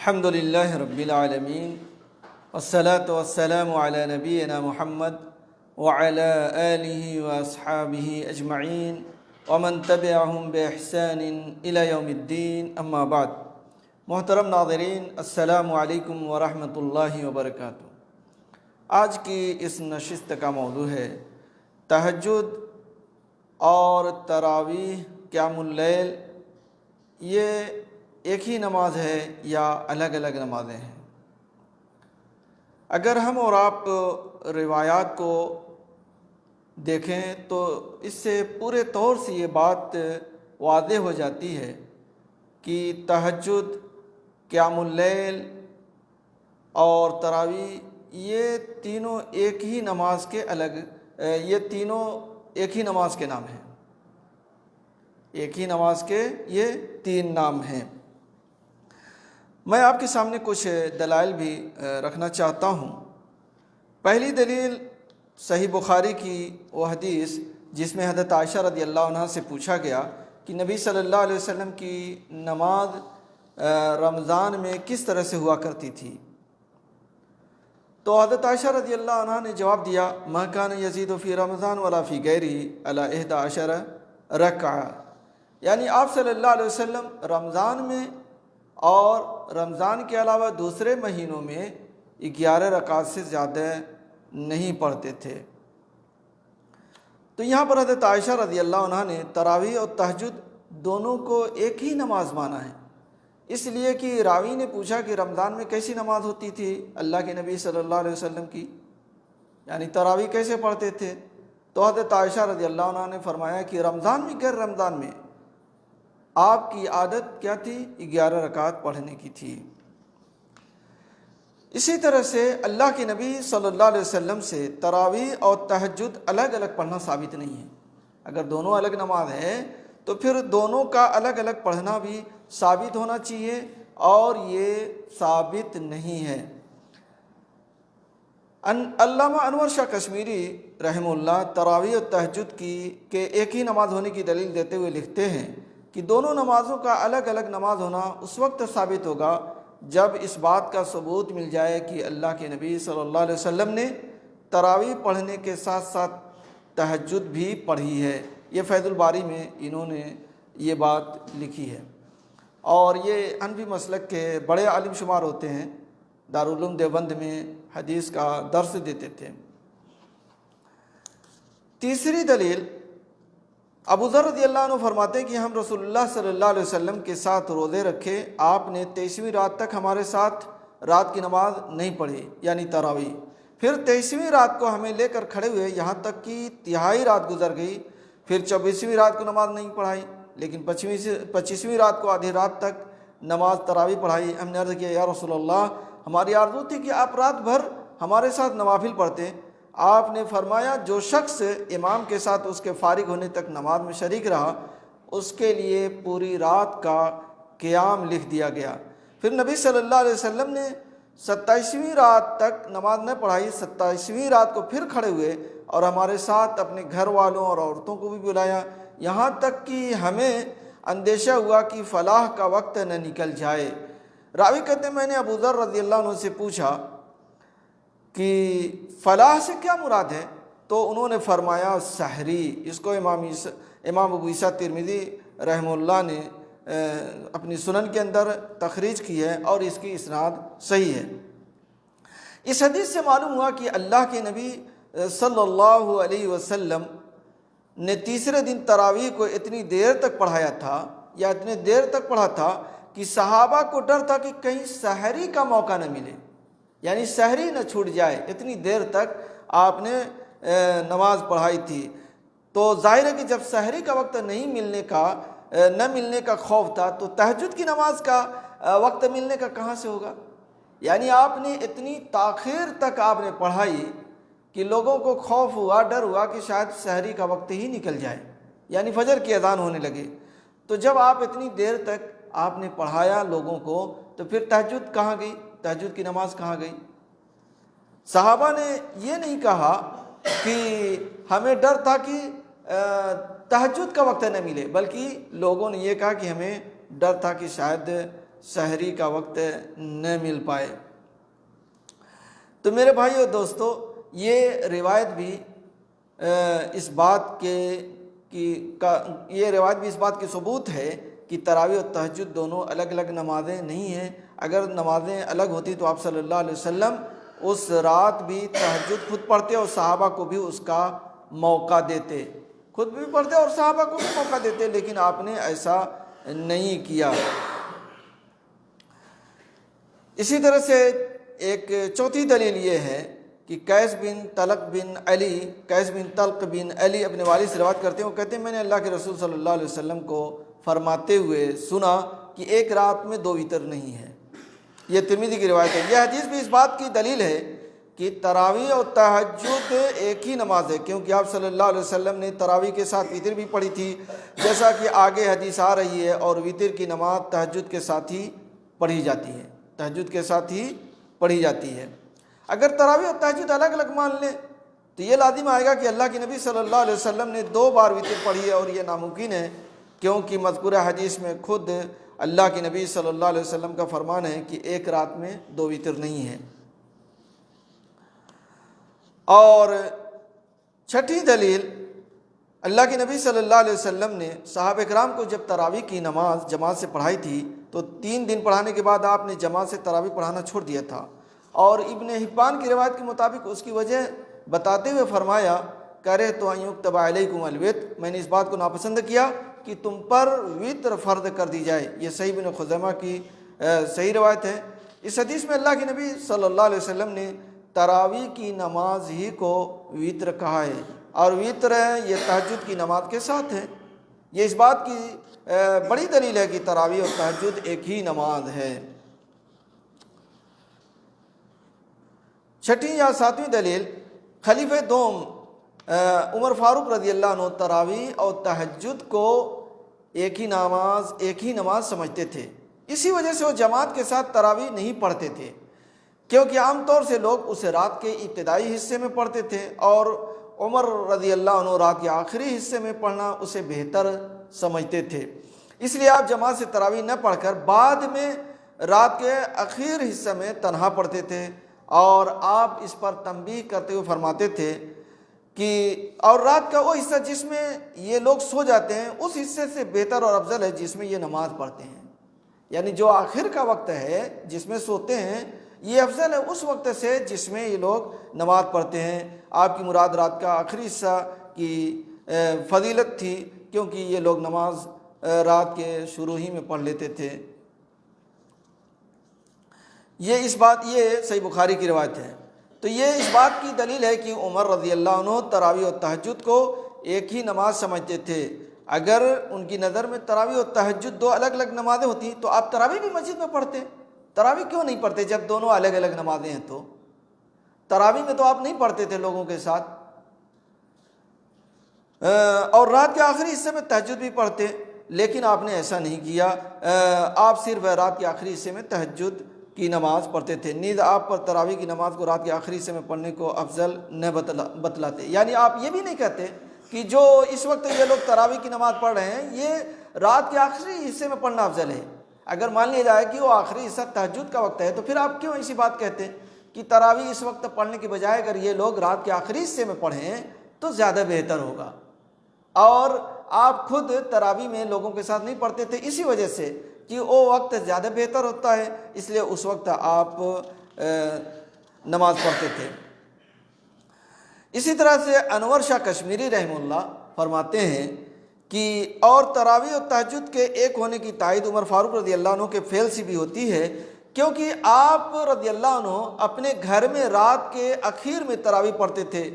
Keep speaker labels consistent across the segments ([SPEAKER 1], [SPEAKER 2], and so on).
[SPEAKER 1] الحمد للہ رب العالمین والصلاة والسلام علی نبینا محمد وعلی آلہ واصحابہ اجمعین ومن تبعہم بإحسان الی یوم الدین اما بعد۔ محترم ناظرین، السلام علیکم ورحمۃ اللہ وبرکاتہ۔ آج کی اس نشست کا موضوع ہے تہجد اور تراویح قیام اللیل، یہ ایک ہی نماز ہے یا الگ الگ نمازیں ہیں؟ اگر ہم اور آپ روایات کو دیکھیں تو اس سے پورے طور سے یہ بات واضح ہو جاتی ہے کہ تہجد، قیام اللیل اور تراویح یہ تینوں ایک ہی نماز کے نام ہیں۔ ایک ہی نماز کے یہ تین نام ہیں۔ میں آپ کے سامنے کچھ دلائل بھی رکھنا چاہتا ہوں۔ پہلی دلیل صحیح بخاری کی وہ حدیث جس میں حضرت عائشہ رضی اللہ عنہ سے پوچھا گیا کہ نبی صلی اللہ علیہ وسلم کی نماز رمضان میں کس طرح سے ہوا کرتی تھی، تو حضرت عائشہ رضی اللہ عنہ نے جواب دیا ما کان یزید فی رمضان ولا فی غیرہ علی 11 رکعہ، یعنی آپ صلی اللہ علیہ وسلم رمضان میں اور رمضان کے علاوہ دوسرے مہینوں میں 11 رکعات سے زیادہ نہیں پڑھتے تھے۔ تو یہاں پر حضرت عائشہ رضی اللہ عنہ نے تراویح اور تہجد دونوں کو ایک ہی نماز مانا ہے، اس لیے کہ راوی نے پوچھا کہ رمضان میں کیسی نماز ہوتی تھی اللہ کے نبی صلی اللہ علیہ وسلم کی، یعنی تراویح کیسے پڑھتے تھے؟ تو حضرت عائشہ رضی اللہ عنہ نے فرمایا کہ رمضان میں غیر رمضان میں آپ کی عادت کیا تھی؟ 11 رکعات پڑھنے کی تھی۔ اسی طرح سے اللہ کے نبی صلی اللہ علیہ وسلم سے تراویح اور تہجد الگ الگ پڑھنا ثابت نہیں ہے۔ اگر دونوں الگ نماز ہے تو پھر دونوں کا الگ الگ پڑھنا بھی ثابت ہونا چاہیے، اور یہ ثابت نہیں ہے۔ علامہ انور شاہ کشمیری رحمہ اللہ تراویح اور تہجد کے ایک ہی نماز ہونے کی دلیل دیتے ہوئے لکھتے ہیں کہ دونوں نمازوں کا الگ الگ نماز ہونا اس وقت ثابت ہوگا جب اس بات کا ثبوت مل جائے کہ اللہ کے نبی صلی اللہ علیہ وسلم نے تراویح پڑھنے کے ساتھ ساتھ تہجد بھی پڑھی ہے۔ یہ فیض الباری میں انہوں نے یہ بات لکھی ہے، اور یہ حنفی مسلک کے بڑے عالم شمار ہوتے ہیں، دارالعلوم دیوبند میں حدیث کا درس دیتے تھے۔ تیسری دلیل ابو ذر رضی اللہ عنہ فرماتے ہیں کہ ہم رسول اللہ صلی اللہ علیہ وسلم کے ساتھ روزے رکھے، آپ نے 23ویں رات تک ہمارے ساتھ رات کی نماز نہیں پڑھی یعنی تراویح، پھر 23ویں رات کو ہمیں لے کر کھڑے ہوئے یہاں تک کہ تہائی رات گزر گئی، پھر 24ویں رات کو نماز نہیں پڑھائی، لیکن 25ویں رات کو آدھی رات تک نماز تراویح پڑھائی۔ ہم نے عرض کیا یا رسول اللہ، ہماری آرزو تھی کہ آپ رات بھر ہمارے ساتھ نوافل پڑھتے۔ آپ نے فرمایا جو شخص امام کے ساتھ اس کے فارغ ہونے تک نماز میں شریک رہا اس کے لیے پوری رات کا قیام لکھ دیا گیا۔ پھر نبی صلی اللہ علیہ وسلم نے 27ویں رات تک نماز نہ پڑھائی، 27ویں رات کو پھر کھڑے ہوئے اور ہمارے ساتھ اپنے گھر والوں اور عورتوں کو بھی بلایا، یہاں تک کہ ہمیں اندیشہ ہوا کہ فلاح کا وقت نہ نکل جائے۔ راوی کہتے ہیں میں نے ابو ذر رضی اللہ عنہ سے پوچھا کہ فلاح سے کیا مراد ہے؟ تو انہوں نے فرمایا سحری۔ اس کو امام ابو عیسیٰ ترمذی رحمہ اللہ نے اپنی سنن کے اندر تخریج کی ہے، اور اس کی اسناد صحیح ہے۔ اس حدیث سے معلوم ہوا کہ اللہ کے نبی صلی اللہ علیہ وسلم نے تیسرے دن تراویح کو اتنی دیر تک پڑھایا تھا یا اتنے دیر تک پڑھا تھا کہ صحابہ کو ڈر تھا کہ کہیں سحری کا موقع نہ ملے، یعنی سحری نہ چھوٹ جائے، اتنی دیر تک آپ نے نماز پڑھائی تھی۔ تو ظاہر ہے کہ جب سحری کا وقت نہ ملنے کا خوف تھا تو تہجد کی نماز کا وقت ملنے کا کہاں سے ہوگا؟ یعنی آپ نے اتنی تاخیر تک آپ نے پڑھائی کہ لوگوں کو خوف ہوا، ڈر ہوا کہ شاید سحری کا وقت ہی نکل جائے، یعنی فجر کی اذان ہونے لگے۔ تو جب آپ اتنی دیر تک آپ نے پڑھایا لوگوں کو تو پھر تہجد کہاں گئی؟ تہجد کی نماز کہاں گئی؟ صحابہ نے یہ نہیں کہا کہ ہمیں ڈر تھا کہ تہجد کا وقت نہ ملے، بلکہ لوگوں نے یہ کہا کہ ہمیں ڈر تھا کہ شاید سحری کا وقت نہ مل پائے۔ تو میرے بھائی اور دوستو، یہ روایت بھی اس بات کی ثبوت ہے کہ تراویح اور تہجد دونوں الگ الگ نمازیں نہیں ہیں۔ اگر نمازیں الگ ہوتی تو آپ صلی اللہ علیہ وسلم اس رات بھی تہجد خود پڑھتے اور صحابہ کو بھی اس کا موقع دیتے، خود بھی پڑھتے اور صحابہ کو بھی موقع دیتے، لیکن آپ نے ایسا نہیں کیا۔ اسی طرح سے ایک چوتھی دلیل یہ ہے کہ قیس بن طلق بن علی اپنے والد سے روایت کرتے ہیں، وہ کہتے ہیں میں نے اللہ کے رسول صلی اللہ علیہ وسلم کو فرماتے ہوئے سنا کہ ایک رات میں 2 وتر نہیں ہے۔ یہ ترمذی کی روایت ہے۔ یہ حدیث بھی اس بات کی دلیل ہے کہ تراویح اور تہجد ایک ہی نماز ہے، کیونکہ آپ صلی اللہ علیہ وسلم نے تراویح کے ساتھ وتر بھی پڑھی تھی، جیسا کہ آگے حدیث آ رہی ہے، اور وتر کی نماز تہجد کے ساتھ ہی پڑھی جاتی ہے۔ اگر تراویح اور تہجد الگ الگ مان لیں تو یہ لازم آئے گا کہ اللہ کے نبی صلی اللہ علیہ وسلم نے 2 بار وتر پڑھی ہے، اور یہ ناممکن ہے، کیونکہ مذکورہ حدیث میں خود اللہ کے نبی صلی اللہ علیہ وسلم کا فرمان ہے کہ ایک رات میں 2 وتر نہیں ہے۔ اور چھٹی دلیل، اللہ کے نبی صلی اللہ علیہ وسلم نے صحابہ کرام کو جب تراویح کی نماز جماعت سے پڑھائی تھی تو 3 دن پڑھانے کے بعد آپ نے جماعت سے تراویح پڑھانا چھوڑ دیا تھا، اور ابن حبان کی روایت کے مطابق اس کی وجہ بتاتے ہوئے فرمایا کرہت ان یکتب علیکم الوتر، میں نے اس بات کو ناپسند کیا کہ تم پر وتر فرض کر دی جائے۔ یہ صحیح ابن خزیمہ کی صحیح روایت ہے۔ اس حدیث میں اللہ کے نبی صلی اللہ علیہ وسلم نے تراویح کی نماز ہی کو وتر کہا ہے، اور وتر یہ تہجد کی نماز کے ساتھ ہے۔ یہ اس بات کی بڑی دلیل ہے کہ تراویح اور تہجد ایک ہی نماز ہے۔ چھٹی یا 7ویں دلیل، خلیفہ دوم عمر فاروق رضی اللہ عنہ تراویح اور تہجد کو ایک ہی نماز سمجھتے تھے، اسی وجہ سے وہ جماعت کے ساتھ تراویح نہیں پڑھتے تھے، کیونکہ عام طور سے لوگ اسے رات کے ابتدائی حصے میں پڑھتے تھے، اور عمر رضی اللہ عنہ رات کے آخری حصے میں پڑھنا اسے بہتر سمجھتے تھے، اس لیے آپ جماعت سے تراویح نہ پڑھ کر بعد میں رات کے اخیر حصے میں تنہا پڑھتے تھے، اور آپ اس پر تنبیہ کرتے ہوئے فرماتے تھے کہ اور رات کا وہ حصہ جس میں یہ لوگ سو جاتے ہیں اس حصے سے بہتر اور افضل ہے جس میں یہ نماز پڑھتے ہیں، یعنی جو آخر کا وقت ہے جس میں سوتے ہیں یہ افضل ہے اس وقت سے جس میں یہ لوگ نماز پڑھتے ہیں۔ آپ کی مراد رات کا آخری حصہ کی فضیلت تھی، کیونکہ یہ لوگ نماز رات کے شروع ہی میں پڑھ لیتے تھے۔ یہ صحیح بخاری کی روایت ہے۔ تو یہ اس بات کی دلیل ہے کہ عمر رضی اللہ عنہ تراویح اور تہجد کو ایک ہی نماز سمجھتے تھے۔ اگر ان کی نظر میں تراویح اور تہجد 2 الگ الگ نمازیں ہوتی تو آپ تراویح بھی مسجد میں پڑھتے، تراویح کیوں نہیں پڑھتے جب دونوں الگ الگ نمازیں ہیں؟ تو تراویح میں تو آپ نہیں پڑھتے تھے لوگوں کے ساتھ، اور رات کے آخری حصے میں تہجد بھی پڑھتے، لیکن آپ نے ایسا نہیں کیا۔ آپ صرف رات کے آخری حصے میں تہجد کی نماز پڑھتے تھے، نیز آپ پر تراویح کی نماز کو رات کے آخری حصے میں پڑھنے کو افضل نہ بتلاتے، یعنی آپ یہ بھی نہیں کہتے کہ جو اس وقت یہ لوگ تراویح کی نماز پڑھ رہے ہیں یہ رات کے آخری حصے میں پڑھنا افضل ہے۔ اگر مان لیا جائے کہ وہ آخری حصہ تہجد کا وقت ہے تو پھر آپ کیوں ایسی بات کہتے کہ تراویح اس وقت پڑھنے کے بجائے اگر یہ لوگ رات کے آخری حصے میں پڑھیں تو زیادہ بہتر ہوگا، اور آپ خود تراویح میں لوگوں کے ساتھ نہیں پڑھتے تھے اسی وجہ سے کہ وہ وقت زیادہ بہتر ہوتا ہے، اس لیے اس وقت آپ نماز پڑھتے تھے۔ اسی طرح سے انور شاہ کشمیری رحمہ اللہ فرماتے ہیں کہ اور تراویح اور تہجد کے ایک ہونے کی تائید عمر فاروق رضی اللہ عنہ کے فعل سے بھی ہوتی ہے، کیونکہ آپ رضی اللہ عنہ اپنے گھر میں رات کے اخیر میں تراویح پڑھتے تھے،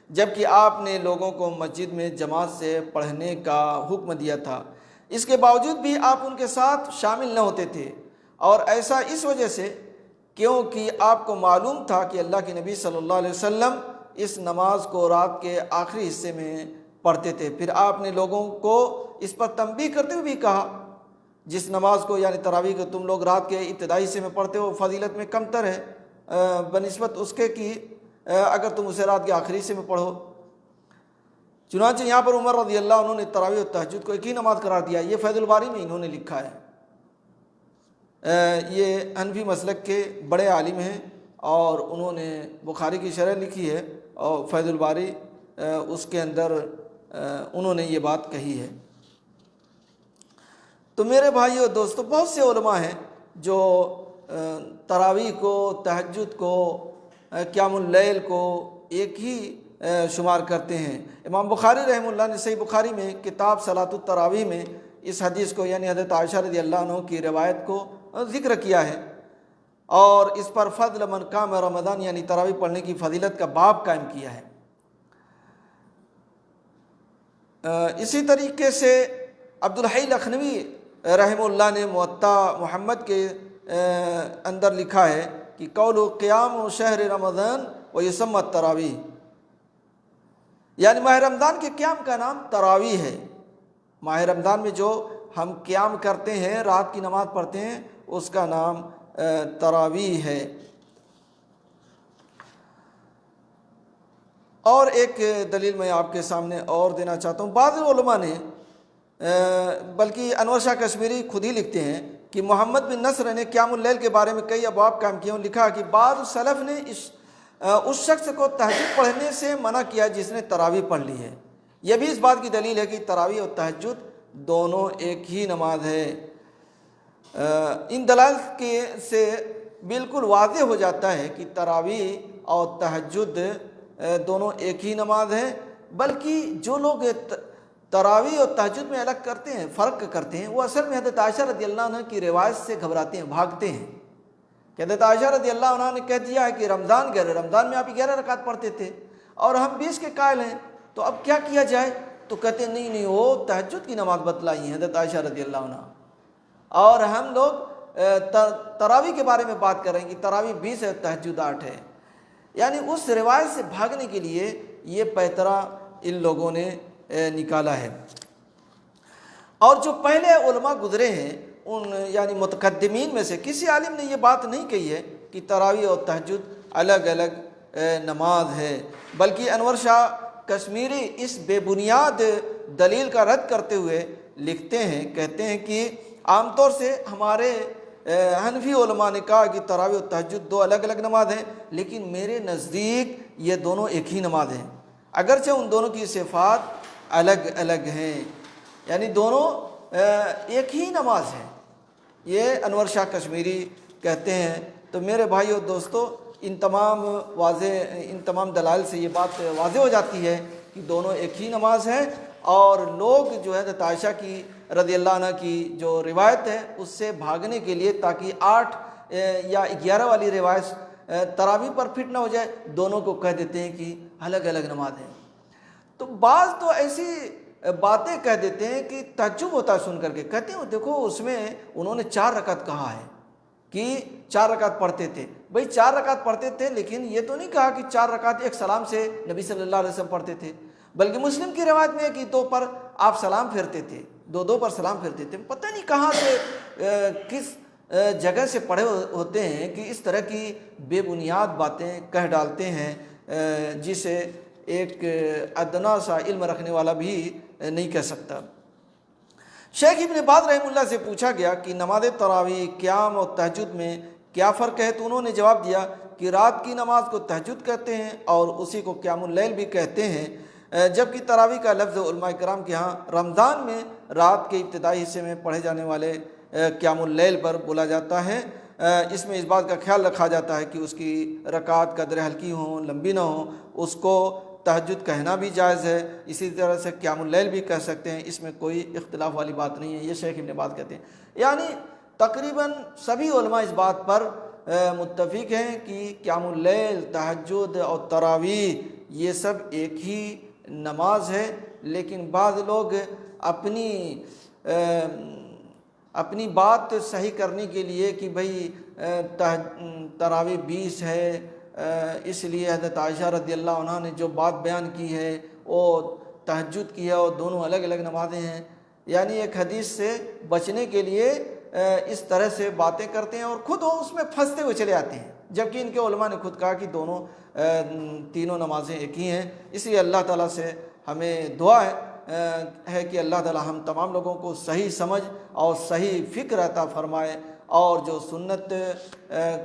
[SPEAKER 1] جبکہ آپ نے لوگوں کو مسجد میں جماعت سے پڑھنے کا حکم دیا تھا، اس کے باوجود بھی آپ ان کے ساتھ شامل نہ ہوتے تھے، اور ایسا اس وجہ سے کیونکہ آپ کو معلوم تھا کہ اللہ کے نبی صلی اللہ علیہ وسلم اس نماز کو رات کے آخری حصے میں پڑھتے تھے۔ پھر آپ نے لوگوں کو اس پر تنبیہ کرتے ہوئے بھی کہا جس نماز کو یعنی تراویح کو تم لوگ رات کے ابتدائی حصے میں پڑھتے ہو فضیلت میں کم تر ہے بنسبت اس کے کہ اگر تم اسے رات کے آخری حصے میں پڑھو۔ چنانچہ یہاں پر عمر رضی اللہ عنہ نے تراویح و تہجد کو ایک ہی نماز قرار دیا، یہ فیض الباری میں انہوں نے لکھا ہے۔ یہ حنفی مسلک کے بڑے عالم ہیں اور انہوں نے بخاری کی شرح لکھی ہے اور فیض الباری اس کے اندر انہوں نے یہ بات کہی ہے۔ تو میرے بھائیو اور دوستو، بہت سے علماء ہیں جو تراویح کو، تہجد کو، قیام اللیل کو ایک ہی شمار کرتے ہیں۔ امام بخاری رحمہ اللہ نے صحیح بخاری میں کتاب صلاۃ التراویح میں اس حدیث کو، یعنی حضرت عائشہ رضی اللہ عنہ کی روایت کو ذکر کیا ہے، اور اس پر فضل من قام رمضان، یعنی تراویح پڑھنے کی فضیلت کا باب قائم کیا ہے۔ اسی طریقے سے عبدالحی لکھنوی رحمہ اللہ نے موطا محمد کے اندر لکھا ہے کہ قول قیام و شہر رمضان و یسمى التراویح، یعنی ماہ رمضان کے قیام کا نام تراویح ہے۔ ماہ رمضان میں جو ہم قیام کرتے ہیں، رات کی نماز پڑھتے ہیں، اس کا نام تراویح ہے۔ اور ایک دلیل میں آپ کے سامنے اور دینا چاہتا ہوں۔ بعض علماء نے، بلکہ انور شاہ کشمیری خود ہی لکھتے ہیں کہ محمد بن نصر نے قیام اللیل کے بارے میں کئی ابواب قائم کیے ہیں۔ لکھا کہ بعض سلف نے اس شخص کو تہجد پڑھنے سے منع کیا جس نے تراویح پڑھ لی ہے۔ یہ بھی اس بات کی دلیل ہے کہ تراویح اور تہجد دونوں ایک ہی نماز ہے۔ ان دلائل کے سے بالکل واضح ہو جاتا ہے کہ تراویح اور تہجد دونوں ایک ہی نماز ہے، بلکہ جو لوگ تراویح اور تہجد میں الگ کرتے ہیں، فرق کرتے ہیں، وہ اصل میں حضرت عائشہ رضی اللہ عنہ کی روایت سے گھبراتے ہیں، بھاگتے ہیں کہ حضرت عائشہ رضی اللہ عنہ نے کہہ دیا ہے کہ رمضان میں آپ 11 رکعت پڑھتے تھے اور ہم 20 کے قائل ہیں، تو اب کیا کیا جائے؟ تو کہتے ہیں نہیں وہ تہجد کی نماز بتلائی ہے حضرت عائشہ رضی اللہ عنہ، اور ہم لوگ تراویح کے بارے میں بات کر رہے ہیں کہ تراویح 20 ہے، تہجد 8 ہے۔ یعنی اس روایت سے بھاگنے کے لیے یہ پیترا ان لوگوں نے نکالا ہے۔ اور جو پہلے علماء گزرے ہیں، ان یعنی متقدمین میں سے کسی عالم نے یہ بات نہیں کہی ہے کہ تراویح اور تہجد الگ الگ نماز ہے، بلکہ انور شاہ کشمیری اس بے بنیاد دلیل کا رد کرتے ہوئے لکھتے ہیں، کہتے ہیں کہ عام طور سے ہمارے حنفی علماء نے کہا کہ تراویح و تہجد دو الگ الگ نماز ہیں، لیکن میرے نزدیک یہ دونوں ایک ہی نماز ہیں، اگرچہ ان دونوں کی صفات الگ الگ ہیں، یعنی دونوں ایک ہی نماز ہے، یہ انور شاہ کشمیری کہتے ہیں۔ تو میرے بھائی اور دوستو، ان تمام دلائل سے یہ بات واضح ہو جاتی ہے کہ دونوں ایک ہی نماز ہے، اور لوگ جو ہے حضرت عائشہ کی رضی اللہ عنہ کی جو روایت ہے اس سے بھاگنے کے لیے، تاکہ 8 یا 11 والی روایت تراویح پر فٹ نہ ہو جائے، دونوں کو کہہ دیتے ہیں کہ الگ الگ نماز ہے۔ تو بعض تو ایسی باتیں کہہ دیتے ہیں کہ تعجب ہوتا ہے سن کر کے، کہتے ہیں دیکھو اس میں انہوں نے 4 رکعت کہا ہے کہ 4 رکعت پڑھتے تھے۔ بھئی 4 رکعت پڑھتے تھے، لیکن یہ تو نہیں کہا کہ 4 رکعت ایک سلام سے نبی صلی اللہ علیہ وسلم پڑھتے تھے، بلکہ مسلم کی روایت میں ہے کہ 2 پر آپ سلام پھیرتے تھے، 2 پر سلام پھیرتے تھے۔ پتہ نہیں کہاں سے کس جگہ سے پڑھے ہوتے ہیں کہ اس طرح کی بے بنیاد باتیں کہہ ڈالتے ہیں، جسے ایک ادنا سا علم رکھنے والا بھی نہیں کہہ سکتا۔ شیخ ابن باز رحمہ اللہ سے پوچھا گیا کہ نماز تراویح، قیام اور تہجد میں کیا فرق ہے؟ تو انہوں نے جواب دیا کہ رات کی نماز کو تہجد کہتے ہیں اور اسی کو قیام اللیل بھی کہتے ہیں، جبکہ تراویح کا لفظ علماء کرام کے ہاں رمضان میں رات کے ابتدائی حصے میں پڑھے جانے والے قیام اللیل پر بولا جاتا ہے۔ اس میں اس بات کا خیال رکھا جاتا ہے کہ اس کی رکعات قدر ہلکی ہوں، لمبی نہ ہوں، اس کو تہجد کہنا بھی جائز ہے، اسی طرح سے قیام اللیل بھی کہہ سکتے ہیں، اس میں کوئی اختلاف والی بات نہیں ہے، یہ شیخ ابن باز کہتے ہیں۔ یعنی تقریباً سبھی علماء اس بات پر متفق ہیں کہ قیام اللیل، تہجد اور تراویح یہ سب ایک ہی نماز ہے، لیکن بعض لوگ اپنی بات صحیح کرنے کے لیے کہ بھئی تراویح 20 ہے، اس لیے حضرت عائشہ رضی اللہ عنہ نے جو بات بیان کی ہے وہ تہجد کی ہے اور دونوں الگ الگ نمازیں ہیں، یعنی ایک حدیث سے بچنے کے لیے اس طرح سے باتیں کرتے ہیں اور خود وہ اس میں پھنستے ہوئے چلے آتے ہیں، جبکہ ان کے علماء نے خود کہا کہ تینوں نمازیں ایک ہی ہیں۔ اس لیے اللہ تعالیٰ سے ہمیں دعا ہے کہ اللہ تعالیٰ ہم تمام لوگوں کو صحیح سمجھ اور صحیح فکر عطا فرمائے اور جو سنت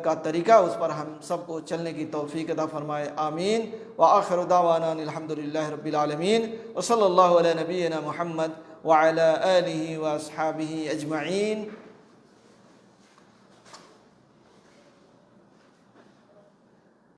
[SPEAKER 1] کا طریقہ اس پر ہم سب کو چلنے کی توفیق عطا فرمائے، آمین۔ وآخر دعوانا الحمدللہ رب العالمین، وصلی اللہ علی نبینا محمد وعلی آلہ واصحابہ اجمعین۔